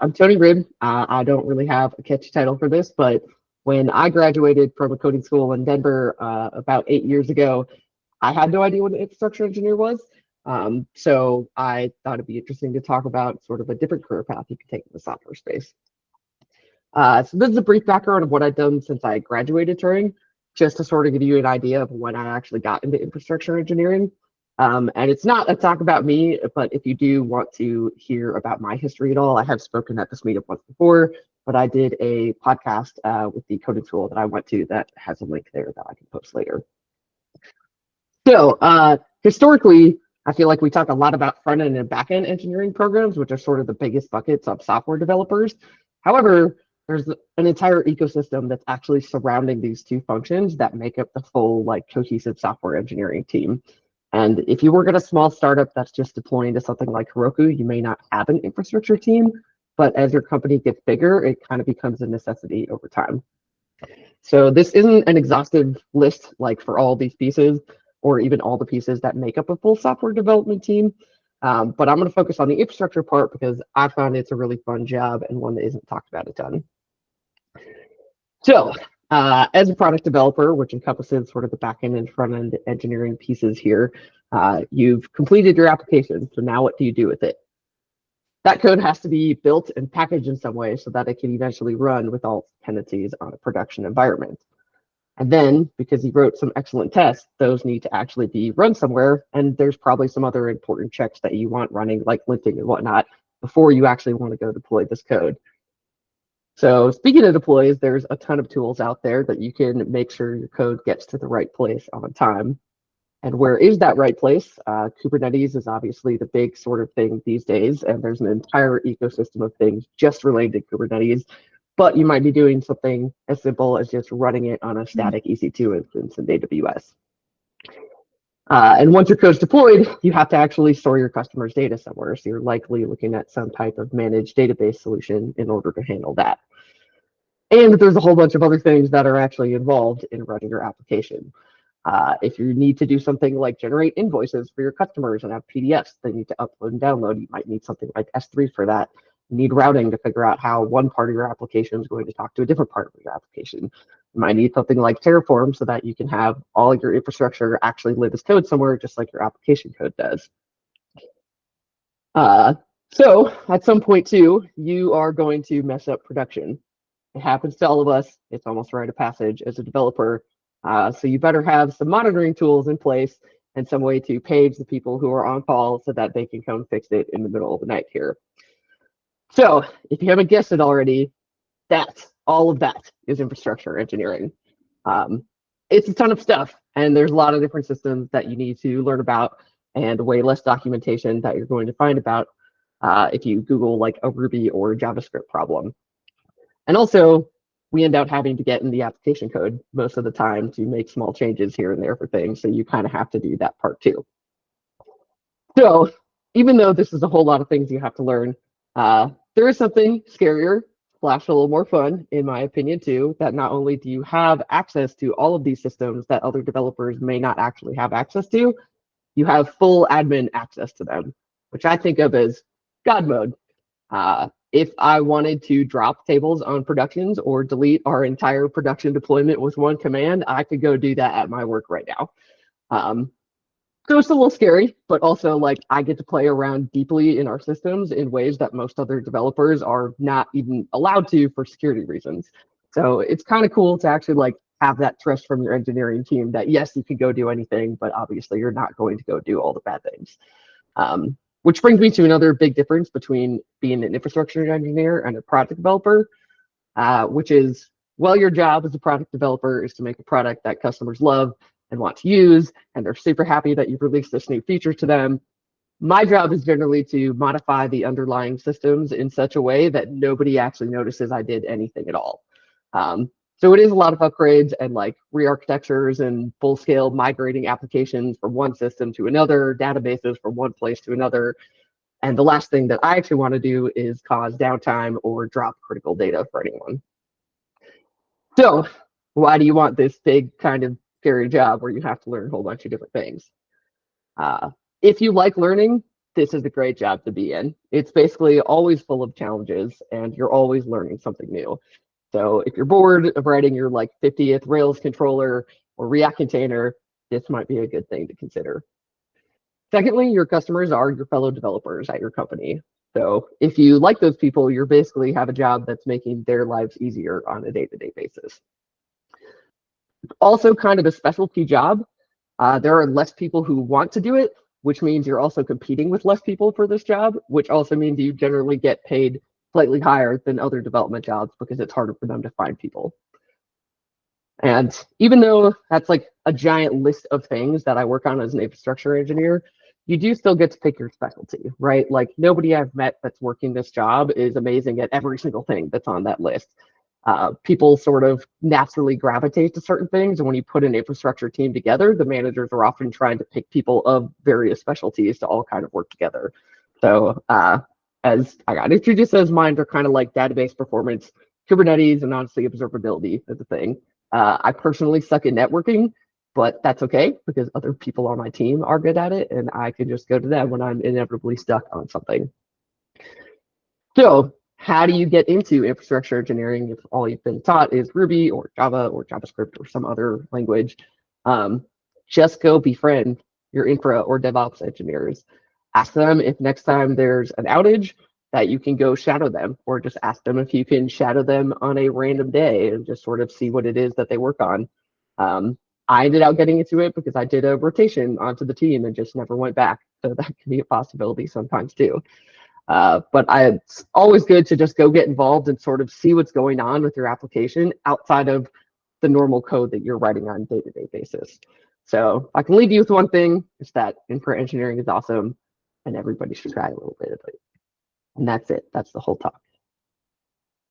I'm Toni Ribb. I don't really have a catchy title for this, but when I graduated from a coding school in Denver about 8 years ago, I had no idea what an infrastructure engineer was. So I thought it'd be interesting to talk about sort of a different career path you can take in the software space. So this is a brief background of what I've done since I graduated Turing, just to sort of give you an idea of when I actually got into infrastructure engineering. And it's not a talk about me, but if you do want to hear about my history at all, I have spoken at this meetup once before, but I did a podcast with the coding school that I went to that has a link there that I can post later. So historically, I feel like we talk a lot about front end and back end engineering programs, which are sort of the biggest buckets of software developers. However, there's an entire ecosystem that's actually surrounding these two functions that make up the full like cohesive software engineering team. And if you work at a small startup that's just deploying to something like Heroku, you may not have an infrastructure team, but as your company gets bigger, it kind of becomes a necessity over time. So this isn't an exhaustive list like for all these pieces or even all the pieces that make up a full software development team. But I'm going to focus on the infrastructure part because I found it's a really fun job and one that isn't talked about a ton. So as a product developer, which encompasses sort of the back-end and front-end engineering pieces here, you've completed your application. So now what do you do with it? That code has to be built and packaged in some way so that it can eventually run with all dependencies on a production environment. And then, because you wrote some excellent tests, those need to actually be run somewhere. And there's probably some other important checks that you want running, like linting and whatnot, before you actually want to go deploy this code. So speaking of deploys, there's a ton of tools out there that you can make sure your code gets to the right place on time. And where is that right place? Kubernetes is obviously the big sort of thing these days, and there's an entire ecosystem of things just related to Kubernetes. But you might be doing something as simple as just running it on a static EC2 instance in AWS. And once your code's deployed, you have to actually store your customer's data somewhere. So you're likely looking at some type of managed database solution in order to handle that. And there's a whole bunch of other things that are actually involved in running your application. If you need to do something like generate invoices for your customers and have PDFs they need to upload and download, you might need something like S3 for that. You need routing to figure out how one part of your application is going to talk to a different part of your application. You might need something like Terraform so that you can have all of your infrastructure actually live as code somewhere, just like your application code does. So at some point too, you are going to mess up production. It happens to all of us. It's almost a rite of passage as a developer. So you better have some monitoring tools in place and some way to page the people who are on call so that they can come fix it in the middle of the night here. So if you haven't guessed it already, all of that is infrastructure engineering. It's a ton of stuff, and there's a lot of different systems that you need to learn about and way less documentation that you're going to find about if you Google like a Ruby or JavaScript problem. And also, we end up having to get in the application code most of the time to make small changes here and there for things. So you kind of have to do that part too. So even though this is a whole lot of things you have to learn, there is something scarier, slash a little more fun, in my opinion too, that not only do you have access to all of these systems that other developers may not actually have access to, you have full admin access to them, which I think of as God mode. If I wanted to drop tables on productions or delete our entire production deployment with one command, I could go do that at my work right now. So it's a little scary, but also like I get to play around deeply in our systems in ways that most other developers are not even allowed to for security reasons. So it's kind of cool to actually like have that trust from your engineering team that yes, you can go do anything, but obviously you're not going to go do all the bad things. Which brings me to another big difference between being an infrastructure engineer and a product developer, which is, well, your job as a product developer is to make a product that customers love and want to use, and they're super happy that you've released this new feature to them. My job is generally to modify the underlying systems in such a way that nobody actually notices I did anything at all. So it is a lot of upgrades and like re-architectures and full-scale migrating applications from one system to another, databases from one place to another. And the last thing that I actually want to do is cause downtime or drop critical data for anyone. So why do you want this big kind of scary job where you have to learn a whole bunch of different things? If you like learning, this is a great job to be in. It's basically always full of challenges and you're always learning something new. So if you're bored of writing your like 50th Rails controller or React container, this might be a good thing to consider. Secondly, your customers are your fellow developers at your company. So if you like those people, you basically have a job that's making their lives easier on a day-to-day basis. Also kind of a specialty job. There are less people who want to do it, which means you're also competing with less people for this job, which also means you generally get paid slightly higher than other development jobs because it's harder for them to find people. And even though that's like a giant list of things that I work on as an infrastructure engineer, you do still get to pick your specialty, right? Like nobody I've met that's working this job is amazing at every single thing that's on that list. People sort of naturally gravitate to certain things. And when you put an infrastructure team together, the managers are often trying to pick people of various specialties to all kind of work together. So as I got introduced as mine are kind of like database performance, Kubernetes, and honestly observability is a thing. I personally suck at networking, but that's okay because other people on my team are good at it and I can just go to them when I'm inevitably stuck on something. So how do you get into infrastructure engineering if all you've been taught is Ruby or Java or JavaScript or some other language? Just go befriend your infra or DevOps engineers. Ask them if next time there's an outage that you can go shadow them, or just ask them if you can shadow them on a random day and just sort of see what it is that they work on. I ended up getting into it because I did a rotation onto the team and just never went back. So that can be a possibility sometimes too. But it's always good to just go get involved and sort of see what's going on with your application outside of the normal code that you're writing on a day-to-day basis. So I can leave you with one thing, is that infra engineering is awesome and everybody should try a little bit of it. And that's it. That's the whole talk.